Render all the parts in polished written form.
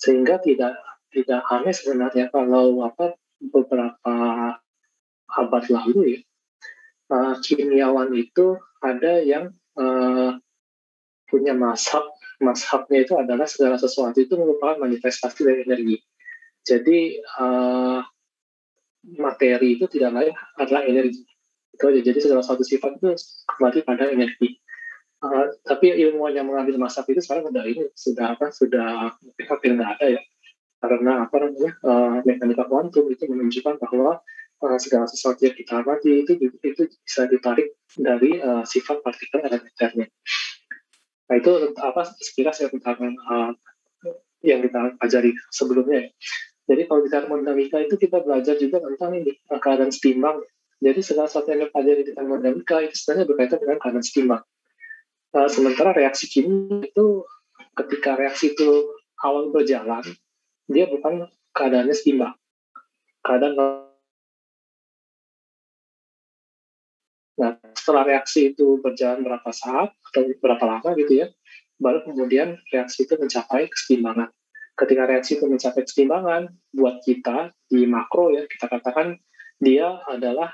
Sehingga tidak aneh sebenarnya kalau beberapa abad lalu ya, kimiawan itu ada yang punya mazhabnya itu adalah segala sesuatu itu merupakan manifestasi dari energi. Jadi materi itu tidak lain adalah energi. Itu aja. Jadi segala satu sifat itu kembali pada energi. Tapi ilmuwan yang mengambil mazhab itu sekarang sudah hampir nggak ada ya, karena mekanika kuantum itu menunjukkan bahwa segala sesuatu yang kita amati itu bisa ditarik dari sifat partikel elementernya. Nah itu sekilas ya tentang yang kita pelajari sebelumnya. Jadi kalau bicara termodinamika itu kita belajar juga tentang ini keadaan setimbang. Jadi segala sesuatu yang kita pelajari di termodinamika itu sebenarnya berkaitan dengan keadaan setimbang. Sementara reaksi kimia itu ketika reaksi itu awal berjalan, dia bukan keadaannya setimbang. Nah, setelah reaksi itu berjalan berapa saat atau berapa lama gitu ya, baru kemudian reaksi itu mencapai kesetimbangan. Ketika reaksi itu mencapai kesetimbangan, buat kita di makro ya, kita katakan dia adalah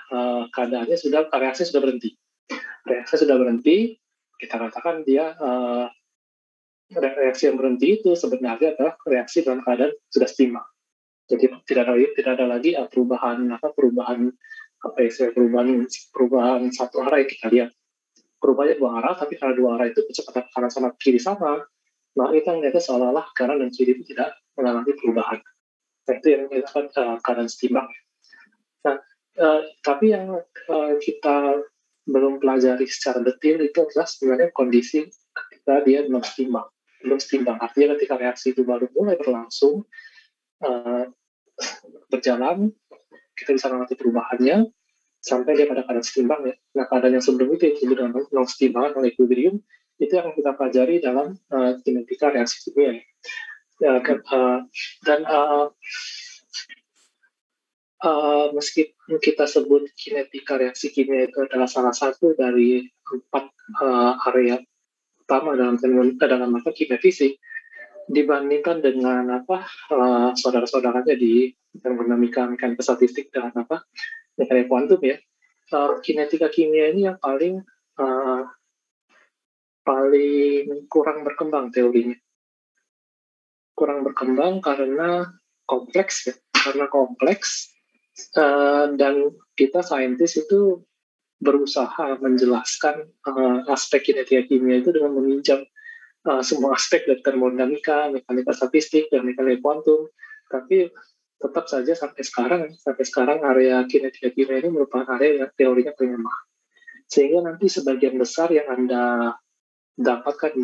keadaannya reaksi sudah berhenti. Reaksi sudah berhenti, kita katakan dia reaksi yang berhenti itu sebenarnya adalah reaksi dalam keadaan sudah setimbang. Jadi tidak ada lagi perubahan satu arah yang kita lihat. Perubahannya dua arah, tapi karena dua arah itu kecepatan kanan sama kiri sama, maka kita melihatnya seolah-olah kanan dan kiri itu tidak mengalami perubahan. Nah, itu yang kita keadaan setimbang. Nah, tapi yang kita belum pelajari secara detail itu adalah sebenarnya kondisi ketika dia belum setimbang. Artinya ketika reaksi itu baru mulai berlangsung, berjalan, kita bisa mengamati perubahannya sampai dia pada keadaan setimbang ya. Nah, keadaan yang sebelum itu yang disebut dengan non setimbangan atau equilibrium itu yang kita pelajari dalam kinetika reaksi kimia. Dan meskipun kita sebut kinetika reaksi kimia itu adalah salah satu dari 4 area utama dalam kimia fisik, dibandingkan dengan saudara-saudaranya di termodinamika, mekanika statistik dan mekanika kuantum ya, kinetika kimia ini yang paling kurang berkembang teorinya. Kurang berkembang karena kompleks ya, dan kita saintis itu berusaha menjelaskan aspek kinetika kimia itu dengan meminjam semua aspek dari termodinamika, mekanika statistik, dan mekanika kuantum. Tapi tetap saja sampai sekarang area kinetika kimia ini merupakan area yang teorinya paling lemah. Sehingga nanti sebagian besar yang Anda dapatkan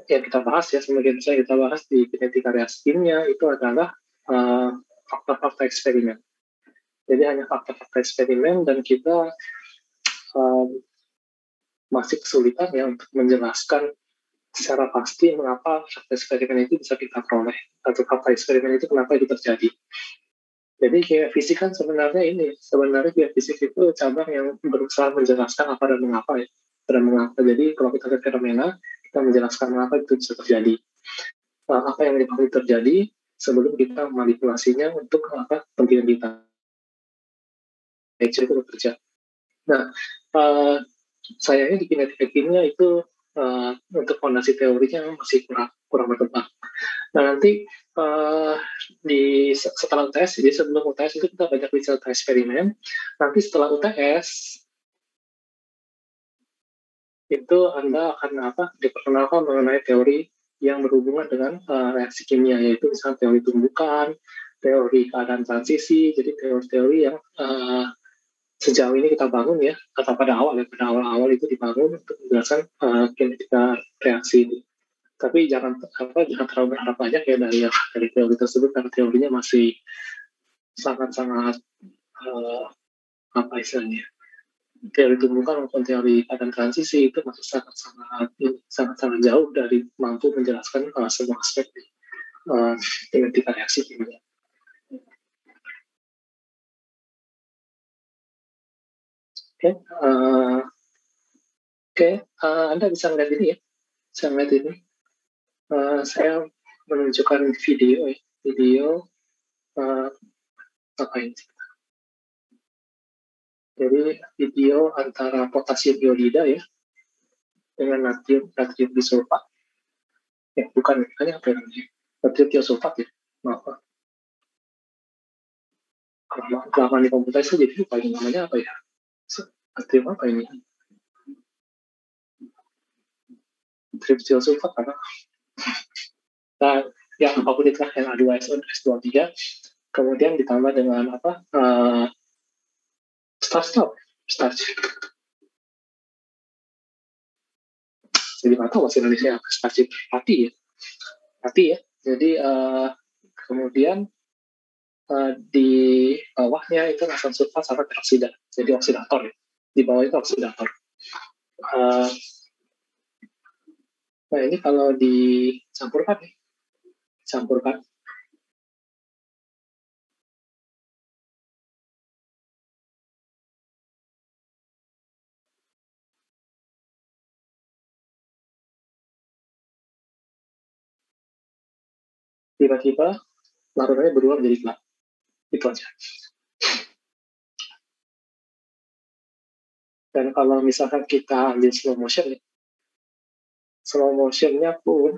yang kita bahas ya, sebagian besar kita bahas di kinetika reaksi kimia itu adalah fakta-fakta eksperimen. Jadi hanya fakta-fakta eksperimen, dan kita masih kesulitan ya untuk menjelaskan secara pasti mengapa fakta eksperimen itu bisa kita peroleh, atau fakta eksperimen itu kenapa itu terjadi. Jadi kimia fisik kan sebenarnya kimia fisik itu cabang yang berusaha menjelaskan apa dan mengapa ya. Jadi kalau kita lihat fenomena, kita menjelaskan mengapa itu bisa terjadi. Apa yang menyebabkan terjadi sebelum kita memanipulasinya untuk kepentingan kita. Itu bekerja. Nah, sayangnya di kinetika kimia itu untuk fondasi teorinya masih kurang berkembang. Nah, nanti setelah UTS, jadi sebelum UTS itu kita banyak bicara eksperimen. Nanti setelah UTS itu Anda akan diperkenalkan mengenai teori yang berhubungan dengan reaksi kimia, yaitu misalnya teori tumbukan, teori keadaan transisi, jadi teori-teori yang sejauh ini kita bangun ya, atau pada awal itu dibangun untuk menjelaskan kinetika reaksi ini. Tapi jangan terlalu berharap banyak ya dari teori tersebut, karena teorinya masih sangat-sangat teori tumbukan maupun teori keadaan transisi itu masih sangat-sangat jauh dari mampu menjelaskan semua aspek kinetika reaksi kimia. Oke, Anda bisa melihat ini ya. Saya menunjukkan video apa ini? Jadi video antara potasium iodida ya dengan natrium disulfat. Ya bukan apa namanya? Natrium tiosulfat ya. Maaf. Kelamaan di komputer itu jadi lupa ini namanya apa ya? Natrium apa ini? Natrium tiosulfat karena ya apapun itu lah yang H2SO, S23, kemudian ditambah dengan apa? Starch. Jadi nggak tahu bahasa Indonesia apa starch pati ya. Jadi kemudian di bawahnya itu asam sulfat sama peroksida, jadi oksidator ya. Di bawah itu oksidator. Nah ini kalau dicampurkan tiba-tiba larutannya berubah menjadi gelap. Itu aja. Dan kalau misalkan kita ambil slow motionnya pun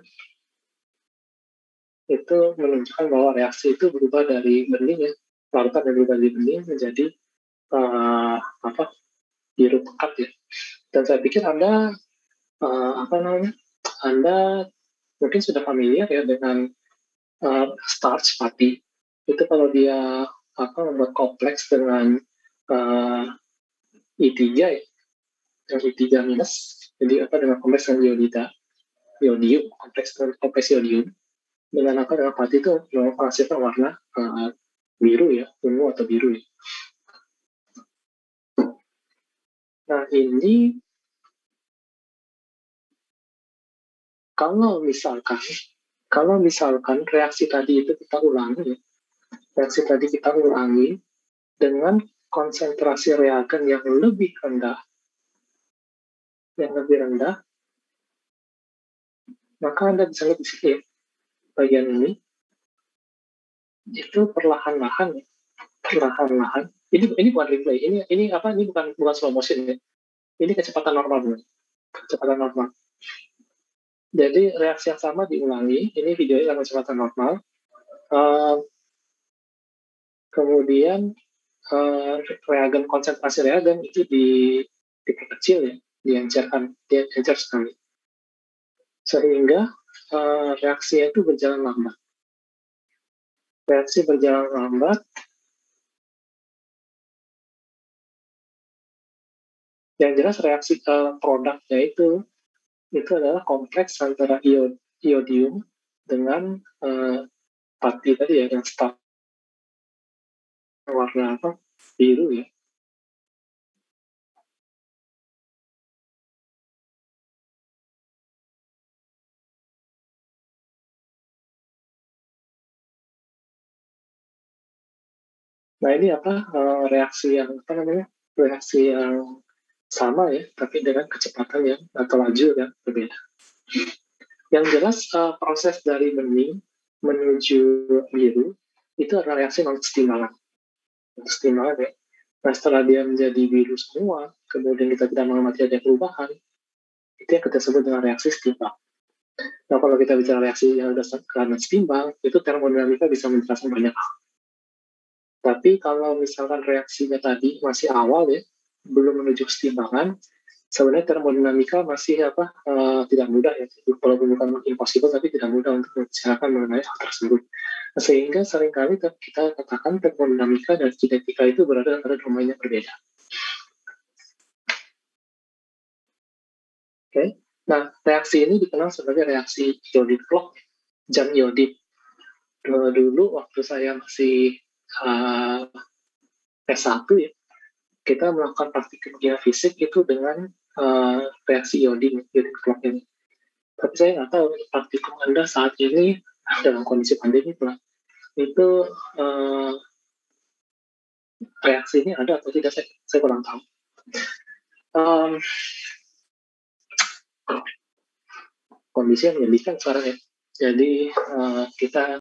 itu menunjukkan bahwa reaksi itu berubah dari bening ya, larutan yang berubah dari bening menjadi biru pekat ya. Dan saya pikir Anda Anda mungkin sudah familiar ya dengan starch pati. Itu kalau dia membuat kompleks dengan I3 ya, dengan I3 minus, jadi dengan kompleks dengan iodium, kompleks iodium, dengan pati itu menghasilkan warna biru ya, ungu atau biru ya. Nah ini kalau misalkan reaksi tadi itu kita ulangi dengan konsentrasi reagen yang lebih rendah, maka Anda bisa lihat di sini ya, bagian ini itu perlahan-lahan. Ini bukan replay, ini bukan slow motion ya. Ini kecepatan normal. Jadi reaksi yang sama diulangi, ini videonya dengan kecepatan normal. Kemudian konsentrasi reagen itu diperkecil ya, diencer sekali. Sehingga reaksinya itu berjalan lambat. Yang jelas reaksi produknya itu adalah kompleks antara iodium dengan pati tadi ya, yang start warna biru ya. Nah ini reaksi yang sama ya, tapi dengan kecepatan yang atau laju yang berbeda. Yang jelas proses dari bening menuju biru itu adalah reaksi non-stimulan ya. Nah setelah dia menjadi biru semua, kemudian kita tidak mengamati ada perubahan, itu yang kita sebut dengan reaksi setimbang. Nah kalau kita bicara reaksi yang sudah karena setimbang, itu termodinamika bisa menjelaskan banyak hal. Tapi kalau misalkan reaksinya tadi masih awal ya, belum menuju kesetimbangan, sebenarnya termodinamika masih tidak mudah ya, walaupun bukan impossible tapi tidak mudah untuk membicarakan mengenai hal tersebut. Sehingga seringkali kita katakan termodinamika dan kinetika itu berada pada domain yang berbeda. Oke. Nah, reaksi ini dikenal sebagai reaksi iodide clock, jam iodide. Dulu waktu saya masih S1 ya, kita melakukan praktik kimia fisik itu dengan reaksi iodide clock ini. Tapi saya nggak tahu praktikum Anda saat ini dalam kondisi pandemi itu reaksi ini ada atau tidak, saya kurang tahu. Kondisi yang menyedihkan sekarang ya. Jadi kita